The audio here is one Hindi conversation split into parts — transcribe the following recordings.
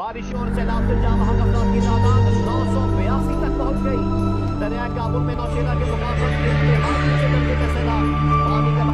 बारिश और सैलाब से जाम बहक अफराद की तादाद 982 तक पहुंच गई। दरिया काबुल में नौशेरा के मुकाम पर इंतहाई ऊंचे दर्जे का सैलाब पानी का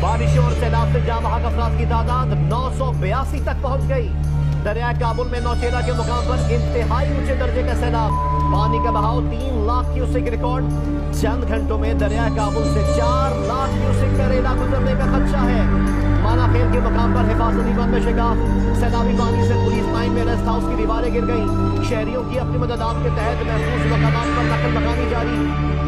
बारिशों और सैलाब से जाम बहक अफराद की तादाद 982 तक पहुंच गई। दरिया काबुल में नौशेरा के मुकाम पर इंतहाई ऊंचे दर्जे का सैलाब पानी का बहाव 3 लाख क्यूसेक रिकॉर्ड। चंद घंटों में दरिया काबुल से 4 लाख क्यूसेक का रेला गुजरने का खदशा है। माना खेल के मुकाम पर हिफाजती बंद में शिकाफ। सैलाबी पानी से पुलिस लाइन में रेस्ट हाउस की दीवारें गिर गई। शहरियों की अपनी मददात के तहत महफूज मकामात पर नकल मकानी जारी।